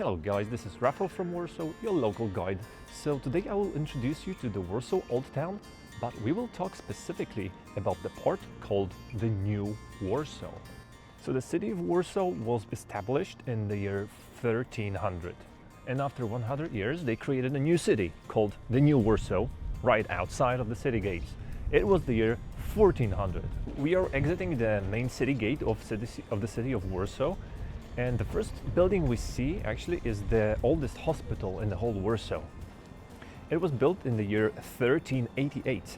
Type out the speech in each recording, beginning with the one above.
Hello guys, this is Rafael from Warsaw, your local guide. So today I will introduce you to the Warsaw Old Town, but we will talk specifically about the part called the New Warsaw. So the city of Warsaw was established in the year 1300, and after 100 years they created a new city called the New Warsaw right outside of the city gates. It was the year 1400. We are exiting the main city gate of the city of Warsaw. And the first building we see actually is the oldest hospital in the whole Warsaw. It was built in the year 1388.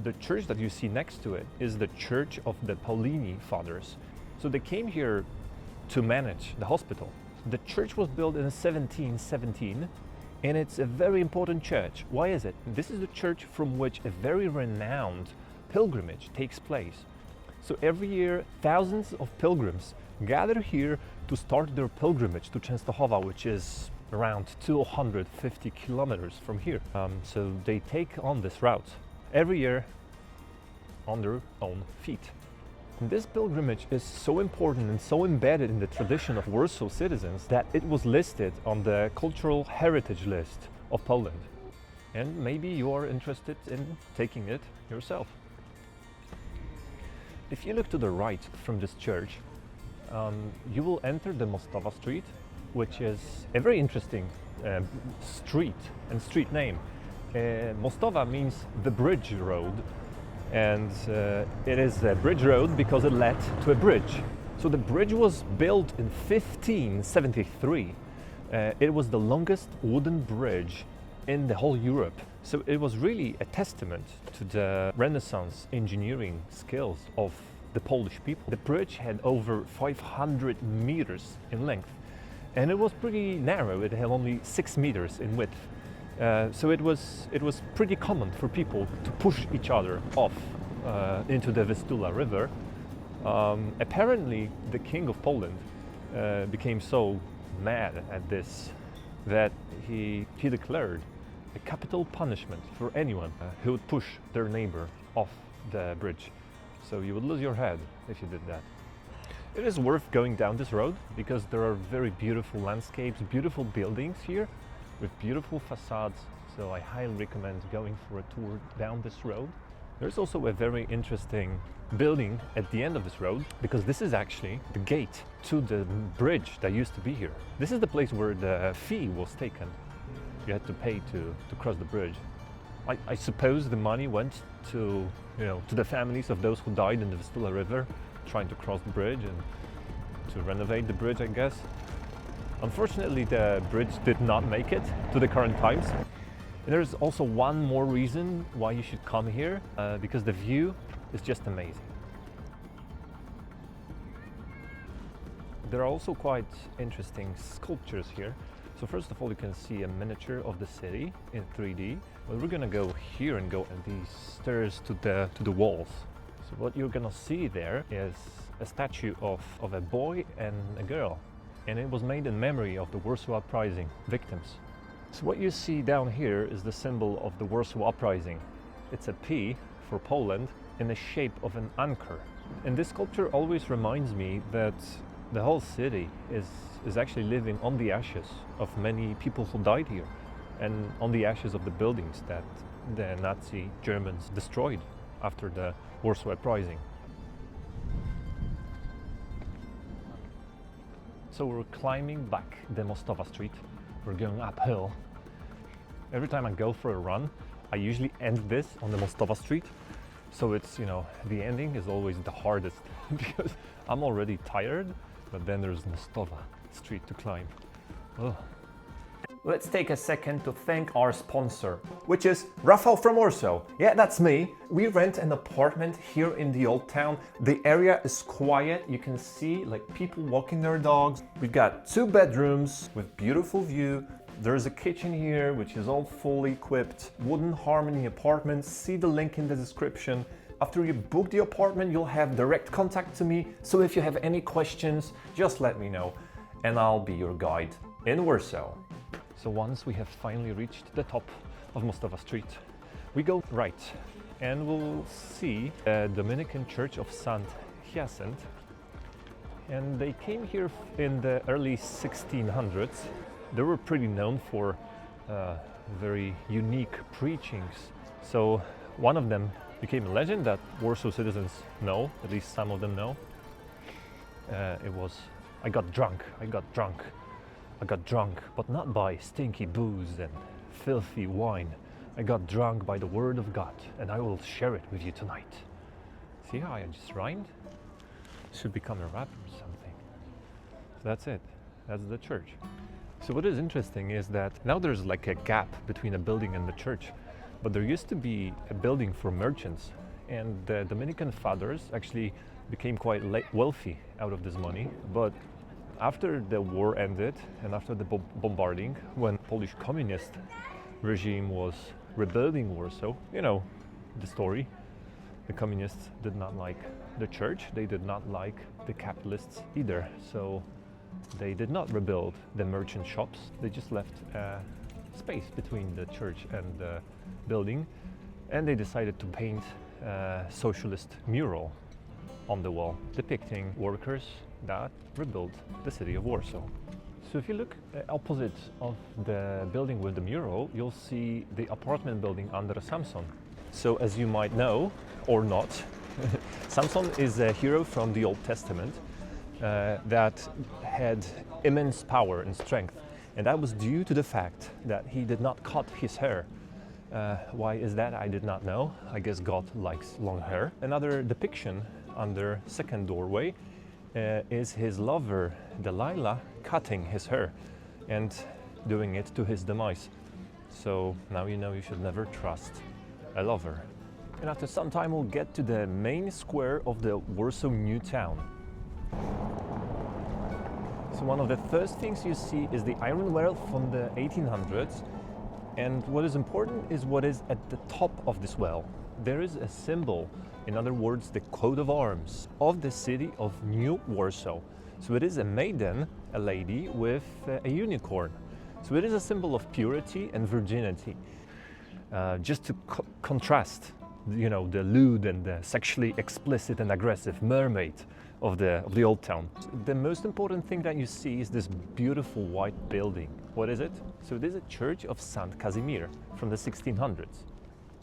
The church that you see next to it is the Church of the Paulini Fathers. So they came here to manage the hospital. The church was built in 1717 and it's a very important church. Why is it? This is the church from which a very renowned pilgrimage takes place. So every year thousands of pilgrims gather here to start their pilgrimage to Częstochowa, which is around 250 kilometers from here. So they take on this route every year on their own feet. And this pilgrimage is so important and so embedded in the tradition of Warsaw citizens that it was listed on the cultural heritage list of Poland. And maybe you are interested in taking it yourself. If you look to the right from this church, you will enter the Mostowa Street, which is a very interesting street name. Mostowa means the bridge road, and it is a bridge road because it led to a bridge. So the bridge was built in 1573. It was the longest wooden bridge in the whole Europe. So it was really a testament to the Renaissance engineering skills of the Polish people. The bridge had over 500 meters in length, and it was pretty narrow. It had only 6 meters in width. So it was pretty common for people to push each other off into the Vistula River. Apparently, the King of Poland became so mad at this that he declared a capital punishment for anyone who would push their neighbor off the bridge. So you would lose your head if you did that. It is worth going down this road because there are very beautiful landscapes, beautiful buildings here with beautiful facades. So I highly recommend going for a tour down this road. There's also a very interesting building at the end of this road because this is actually the gate to the bridge that used to be here. This is the place where the fee was taken. You had to pay to cross the bridge. I suppose the money went to the families of those who died in the Vistula River, trying to cross the bridge and to renovate the bridge, I guess. Unfortunately, the bridge did not make it to the current times. And there's also one more reason why you should come here, because the view is just amazing. There are also quite interesting sculptures here. So first of all, you can see a miniature of the city in 3D. Well, we're gonna go here and go on these stairs to the walls. So what you're gonna see there is a statue of a boy and a girl, and it was made in memory of the Warsaw Uprising victims. So what you see down here is the symbol of the Warsaw Uprising. It's a P for Poland in the shape of an anchor. And this sculpture always reminds me that the whole city is actually living on the ashes of many people who died here and on the ashes of the buildings that the Nazi Germans destroyed after the Warsaw Uprising. So we're climbing back the Mostowa Street. We're going uphill. Every time I go for a run, I usually end this on the Mostowa Street. So it's, the ending is always the hardest because I'm already tired, but then there's Mostowa Street to climb. Ugh. Let's take a second to thank our sponsor, which is Rafael from Warsaw. Yeah, that's me. We rent an apartment here in the Old Town. The area is quiet. You can see people walking their dogs. We've got 2 bedrooms with beautiful view. There's a kitchen here, which is all fully equipped. Wooden Harmony Apartment. See the link in the description. After you book the apartment, you'll have direct contact to me. So if you have any questions, just let me know and I'll be your guide in Warsaw. So once we have finally reached the top of Mostowa Street, we go right and we'll see the Dominican Church of St. Hiacynth. And they came here in the early 1600s they were pretty known for very unique preachings. So one of them became a legend that Warsaw citizens know, at least some of them know. It was, I got drunk, but not by stinky booze and filthy wine. I got drunk by the word of God, and I will share it with you tonight. See how I just rhymed? Should become a rapper or something. So that's it. That's the church. So what is interesting is that now there's like a gap between a building and the church, but there used to be a building for merchants, and the Dominican fathers actually became quite wealthy out of this money. But after the war ended and after the bombarding, when Polish communist regime was rebuilding Warsaw, you know the story, the communists did not like the church, they did not like the capitalists either, so they did not rebuild the merchant shops, they just left space between the church and the building, and they decided to paint a socialist mural on the wall depicting workers that rebuilt the city of Warsaw. So if you look opposite of the building with the mural, you'll see the apartment building under Samson. So as you might know, or not, Samson is a hero from the Old Testament that had immense power and strength. And that was due to the fact that he did not cut his hair. Why is that? I did not know. I guess God likes long hair. Another depiction under second doorway is his lover, Delilah, cutting his hair and doing it to his demise. So now you know you should never trust a lover. And after some time we'll get to the main square of the Warsaw New Town. So one of the first things you see is the iron well from the 1800s, and what is important is what is at the top of this well. There is a symbol, in other words the coat of arms of the city of New Warsaw. So it is a maiden, a lady with a unicorn. So it is a symbol of purity and virginity. Just to contrast, you know, the lewd and the sexually explicit and aggressive mermaid of the Old Town. The most important thing that you see is this beautiful white building. What is it? So it is a church of Saint Casimir from the 1600s.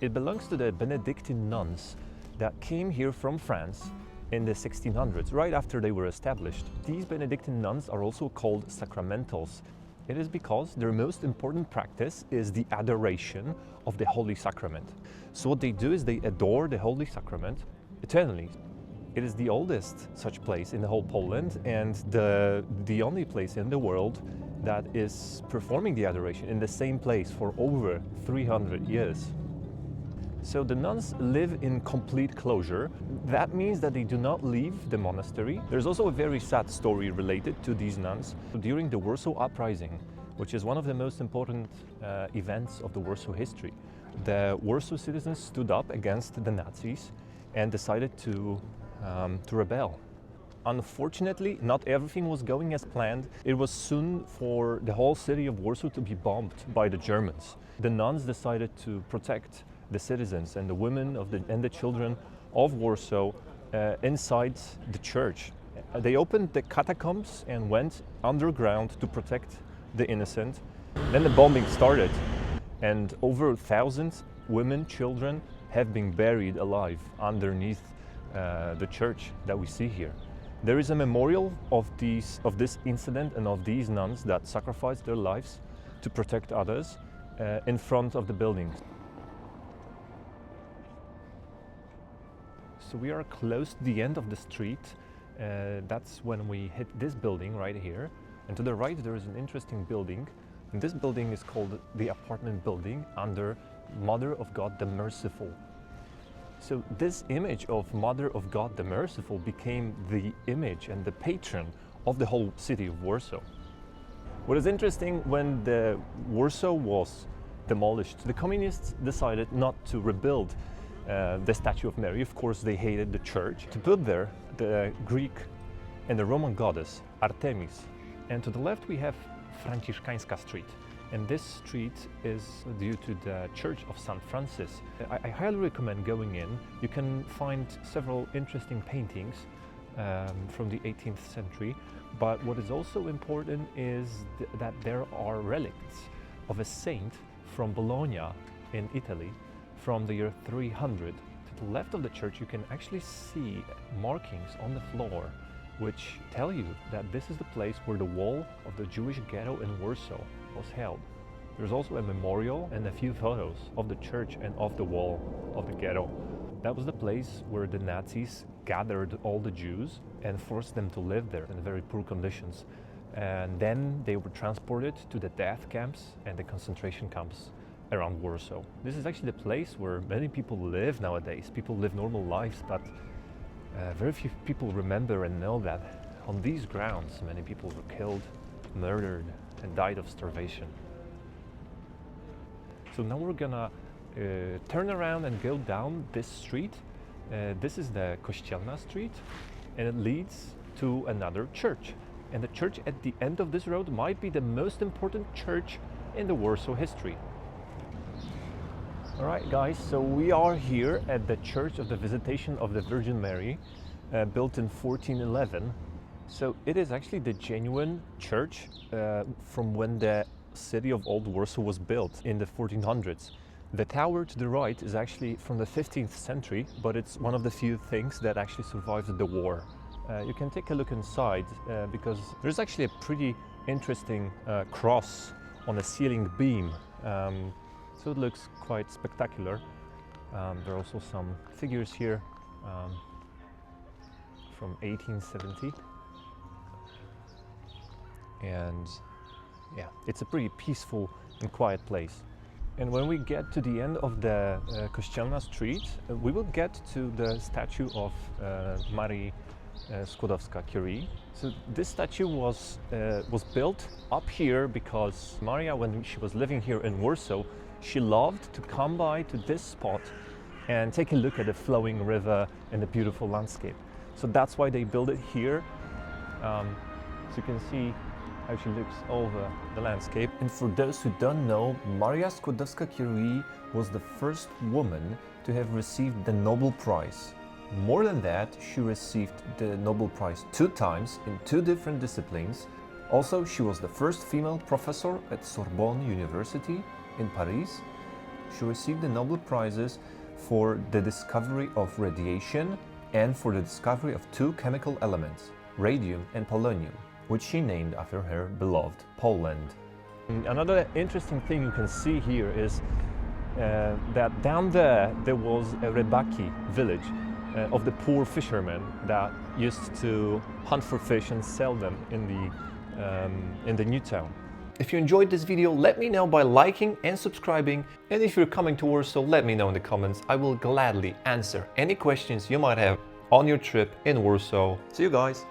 It belongs to the benedictine nuns that came here from France in the 1600s, right after they were established. These benedictine nuns are also called sacramentals. It is because their most important practice is the adoration of the Holy Sacrament. So what they do is they adore the Holy Sacrament eternally. It is the oldest such place in the whole Poland and the only place in the world that is performing the adoration in the same place for over 300 years. So the nuns live in complete closure. That means that they do not leave the monastery. There's also a very sad story related to these nuns. During the Warsaw Uprising, which is one of the most important events of the Warsaw history, the Warsaw citizens stood up against the Nazis and decided to rebel. Unfortunately, not everything was going as planned. It was soon for the whole city of Warsaw to be bombed by the Germans. The nuns decided to protect the citizens and the women and the children of Warsaw inside the church. They opened the catacombs and went underground to protect the innocent. Then the bombing started, and over 1,000 women, children have been buried alive underneath the church that we see here. There is a memorial of this incident and of these nuns that sacrificed their lives to protect others in front of the building. So we are close to the end of the street. That's when we hit this building right here. And to the right there is an interesting building. And this building is called the apartment building under Mother of God the Merciful. So this image of Mother of God the Merciful became the image and the patron of the whole city of Warsaw. What is interesting, when the Warsaw was demolished, the communists decided not to rebuild the statue of Mary. Of course, they hated the church. To put there the Greek and the Roman goddess Artemis. And to the left we have Franciszkańska Street. And this street is due to the Church of St. Francis. I highly recommend going in. You can find several interesting paintings from the 18th century. But what is also important is that there are relics of a saint from Bologna in Italy from the year 300. To the left of the church you can actually see markings on the floor which tell you that this is the place where the wall of the Jewish ghetto in Warsaw was held. There's also a memorial and a few photos of the church and of the wall of the ghetto. That was the place where the Nazis gathered all the Jews and forced them to live there in very poor conditions. And then they were transported to the death camps and the concentration camps around Warsaw. This is actually the place where many people live nowadays. People live normal lives, but very few people remember and know that on these grounds many people were killed, murdered, and died of starvation. So now we're gonna turn around and go down this street. This is the Kościelna Street, and it leads to another church. And the church at the end of this road might be the most important church in the Warsaw history. All right, guys, so we are here at the Church of the Visitation of the Virgin Mary, built in 1411. So it is actually the genuine church from when the city of Old Warsaw was built in the 1400s. The tower to the right is actually from the 15th century, but it's one of the few things that actually survived the war. You can take a look inside because there's actually a pretty interesting cross on a ceiling beam. So it looks quite spectacular. There are also some figures here from 1870. And yeah, it's a pretty peaceful and quiet place. And when we get to the end of the Kościelna Street, we will get to the statue of Marii Skłodowska-Curie. So this statue was built up here because Maria, when she was living here in Warsaw, she loved to come by to this spot and take a look at the flowing river and the beautiful landscape. So that's why they built it here. So you can see how she looks over the landscape. And for those who don't know, Maria Skłodowska-Curie was the first woman to have received the Nobel Prize. More than that, she received the Nobel Prize 2 times in 2 different disciplines. Also, she was the first female professor at Sorbonne University in Paris. She received the Nobel Prizes for the discovery of radiation and for the discovery of 2 chemical elements, radium and polonium, which she named after her beloved Poland. Another interesting thing you can see here is that down there was a Rybaki village of the poor fishermen that used to hunt for fish and sell them in the new town. If you enjoyed this video, let me know by liking and subscribing. And if you're coming to Warsaw, let me know in the comments. I will gladly answer any questions you might have on your trip in Warsaw. See you guys!